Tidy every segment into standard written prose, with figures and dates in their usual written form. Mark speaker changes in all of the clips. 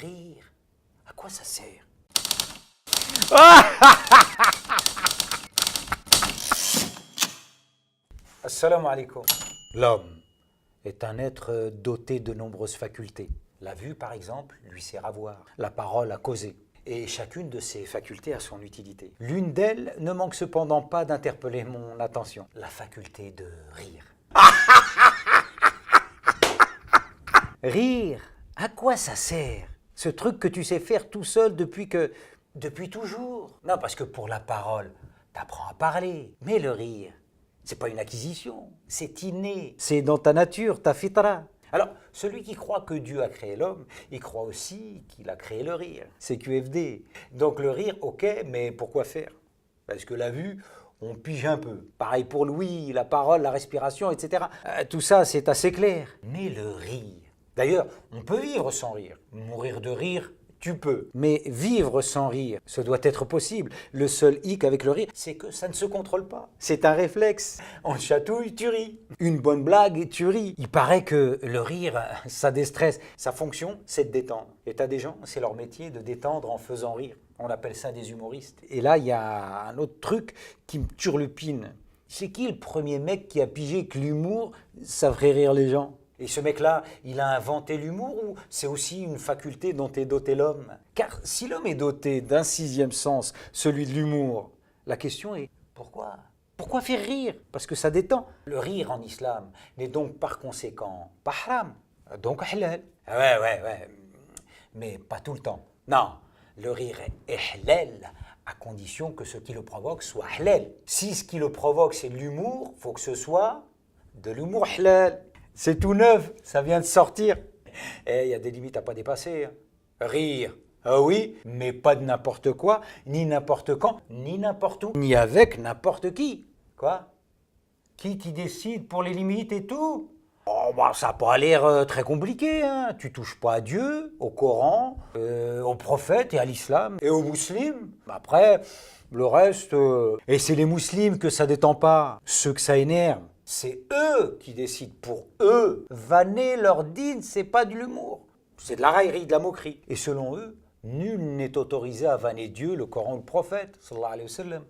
Speaker 1: rire, à quoi ça sert? Assalamu alaikum. L'homme est un être doté de nombreuses facultés. La vue, par exemple, lui sert à voir. La parole à causer. Et chacune de ces facultés a son utilité. L'une d'elles ne manque cependant pas d'interpeller mon attention. La faculté de rire. Rire, à quoi ça sert? Ce truc que tu sais faire tout seul depuis toujours. Non, parce que pour la parole, t'apprends à parler. Mais le rire, c'est pas une acquisition, c'est inné. C'est dans ta nature, ta fitra. Alors, celui qui croit que Dieu a créé l'homme, il croit aussi qu'il a créé le rire. C'est QFD. Donc le rire, ok, mais pourquoi faire? Parce que la vue, on pige un peu. Pareil pour l'ouïe, la parole, la respiration, etc. Tout ça, c'est assez clair. Mais le rire. D'ailleurs, on peut vivre sans rire. Mourir de rire, tu peux. Mais vivre sans rire, ce doit être possible. Le seul hic avec le rire, c'est que ça ne se contrôle pas. C'est un réflexe. On te chatouille, tu ris. Une bonne blague, tu ris. Il paraît que le rire, ça déstresse. Sa fonction, c'est de détendre. Et t'as des gens, c'est leur métier de détendre en faisant rire. On appelle ça des humoristes. Et là, il y a un autre truc qui me turlupine. C'est qui le premier mec qui a pigé que l'humour, ça ferait rire les gens? Et ce mec-là, il a inventé l'humour ou c'est aussi une faculté dont est doté l'homme? Car si l'homme est doté d'un sixième sens, celui de l'humour, la question est pourquoi? Pourquoi faire rire? Parce que ça détend. Le rire en islam n'est donc par conséquent pas haram, donc halal. Ouais. Mais pas tout le temps. Non, le rire est halal à condition que ce qui le provoque soit halal. Si ce qui le provoque c'est de l'humour, faut que ce soit de l'humour halal. C'est tout neuf, ça vient de sortir. Et il y a des limites à pas dépasser. Rire, ah oui, mais pas de n'importe quoi, ni n'importe quand, ni n'importe où, ni avec n'importe qui. Quoi? Qui décide pour les limites et tout? Oh, bah, ça n'a pas l'air très compliqué, hein. Tu touches pas à Dieu, au Coran, au prophète et à l'islam, et aux musulmans. Après, le reste... Et c'est les musulmans que ça détend pas, ceux que ça énerve. C'est eux qui décident pour eux. Vanner leur dîne, c'est pas de l'humour. C'est de la raillerie, de la moquerie. Et selon eux, nul n'est autorisé à vanner Dieu, le Coran ou le prophète, sallallahu alayhi wa sallam.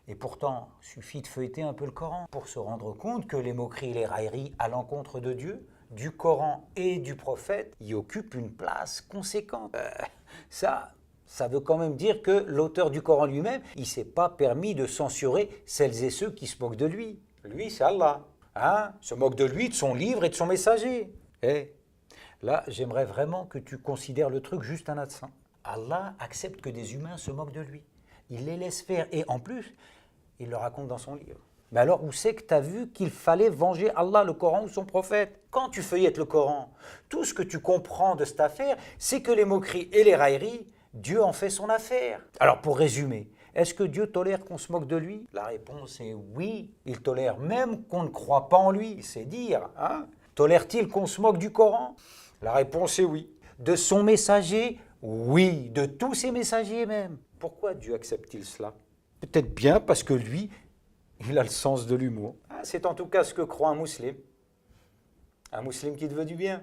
Speaker 1: Et pourtant, suffit de feuilleter un peu le Coran pour se rendre compte que les moqueries et les railleries à l'encontre de Dieu, du Coran et du prophète y occupent une place conséquente. Ça veut quand même dire que l'auteur du Coran lui-même, il s'est pas permis de censurer celles et ceux qui se moquent de lui. Lui, c'est Allah. Hein? Se moque de lui, de son livre et de son messager. Là, j'aimerais vraiment que tu considères le truc juste un instant. Allah accepte que des humains se moquent de lui. Il les laisse faire. Et en plus, il le raconte dans son livre. Mais alors, où c'est que tu as vu qu'il fallait venger Allah, le Coran ou son prophète? Quand tu feuillettes le Coran, tout ce que tu comprends de cette affaire, c'est que les moqueries et les railleries, Dieu en fait son affaire. Alors, pour résumer, est-ce que Dieu tolère qu'on se moque de lui? La réponse est oui. Il tolère même qu'on ne croit pas en lui. C'est dire, hein? Tolère-t-il qu'on se moque du Coran? La réponse est oui. De son messager? Oui. De tous ses messagers même. Pourquoi Dieu accepte-t-il cela? Peut-être bien parce que lui, il a le sens de l'humour. C'est en tout cas ce que croit un musulman. Un musulman qui te veut du bien.